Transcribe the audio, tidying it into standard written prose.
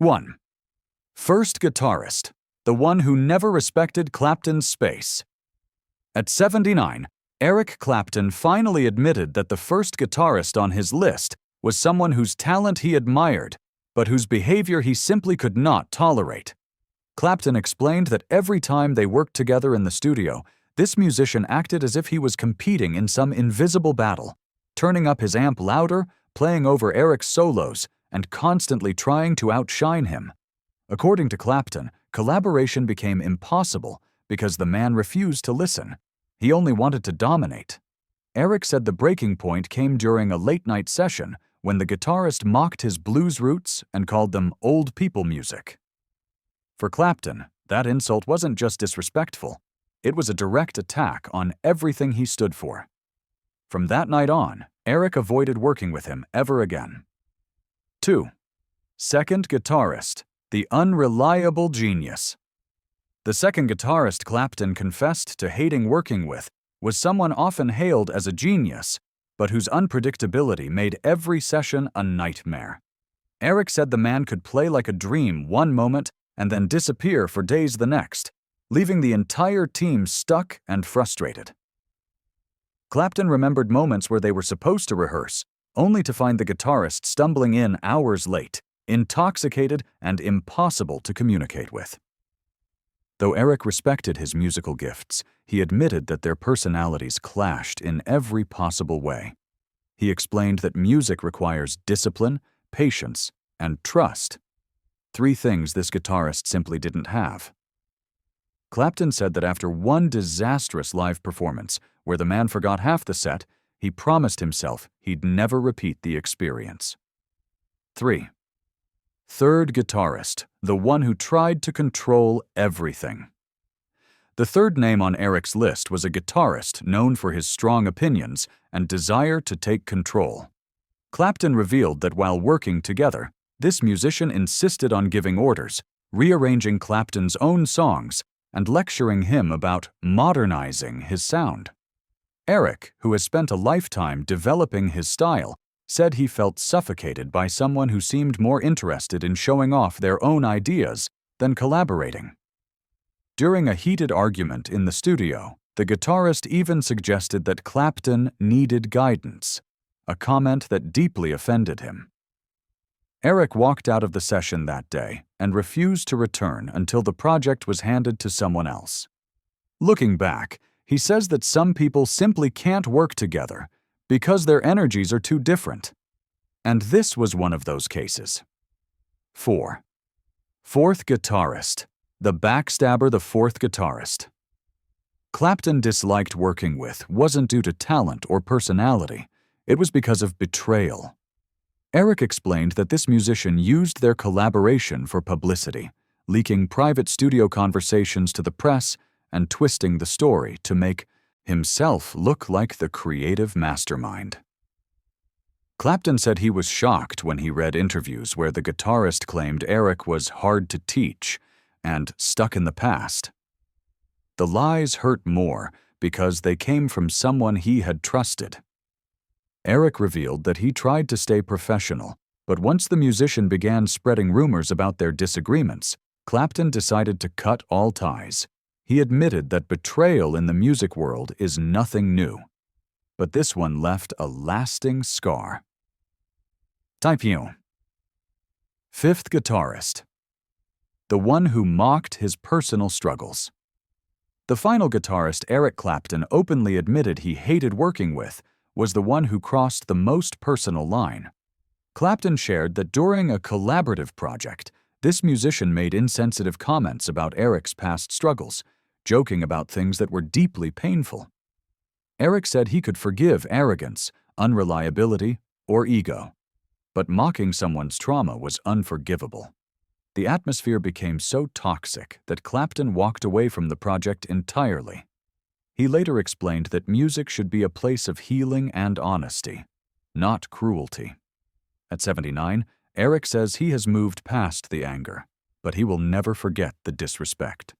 1. First guitarist, the one who never respected Clapton's space. At 79, Eric Clapton finally admitted that the first guitarist on his list was someone whose talent he admired, but whose behavior he simply could not tolerate. Clapton explained that every time they worked together in the studio, this musician acted as if he was competing in some invisible battle, turning up his amp louder, playing over Eric's solos, and constantly trying to outshine him. According to Clapton, collaboration became impossible because the man refused to listen. He only wanted to dominate. Eric said the breaking point came during a late-night session when the guitarist mocked his blues roots and called them old people music. For Clapton, that insult wasn't just disrespectful. It was a direct attack on everything he stood for. From that night on, Eric avoided working with him ever again. 2. Second guitarist, the unreliable genius. The second guitarist Clapton confessed to hating working with was someone often hailed as a genius, but whose unpredictability made every session a nightmare. Eric said the man could play like a dream one moment and then disappear for days the next, leaving the entire team stuck and frustrated. Clapton remembered moments where they were supposed to rehearse, only to find the guitarist stumbling in hours late, intoxicated and impossible to communicate with. Though Eric respected his musical gifts, he admitted that their personalities clashed in every possible way. He explained that music requires discipline, patience, and trust. 3 things this guitarist simply didn't have. Clapton said that after one disastrous live performance, where the man forgot half the set, he promised himself he'd never repeat the experience. 3. Third guitarist, the one who tried to control everything. The third name on Eric's list was a guitarist known for his strong opinions and desire to take control. Clapton revealed that while working together, this musician insisted on giving orders, rearranging Clapton's own songs, and lecturing him about modernizing his sound. Eric, who has spent a lifetime developing his style, said he felt suffocated by someone who seemed more interested in showing off their own ideas than collaborating. During a heated argument in the studio, the guitarist even suggested that Clapton needed guidance, a comment that deeply offended him. Eric walked out of the session that day and refused to return until the project was handed to someone else. Looking back, he says that some people simply can't work together because their energies are too different. And this was one of those cases. 4. Fourth guitarist, the backstabber, the fourth guitarist. Clapton disliked working with wasn't due to talent or personality. It was because of betrayal. Eric explained that this musician used their collaboration for publicity, leaking private studio conversations to the press and twisting the story to make himself look like the creative mastermind. Clapton said he was shocked when he read interviews where the guitarist claimed Eric was hard to teach and stuck in the past. The lies hurt more because they came from someone he had trusted. Eric revealed that he tried to stay professional, but once the musician began spreading rumors about their disagreements, Clapton decided to cut all ties. He admitted that betrayal in the music world is nothing new, but this one left a lasting scar. Type 1. Fifth guitarist, the one who mocked his personal struggles. The final guitarist Eric Clapton openly admitted he hated working with was the one who crossed the most personal line. Clapton shared that during a collaborative project, this musician made insensitive comments about Eric's past struggles, joking about things that were deeply painful. Eric said he could forgive arrogance, unreliability, or ego, but mocking someone's trauma was unforgivable. The atmosphere became so toxic that Clapton walked away from the project entirely. He later explained that music should be a place of healing and honesty, not cruelty. At 79, Eric says he has moved past the anger, but he will never forget the disrespect.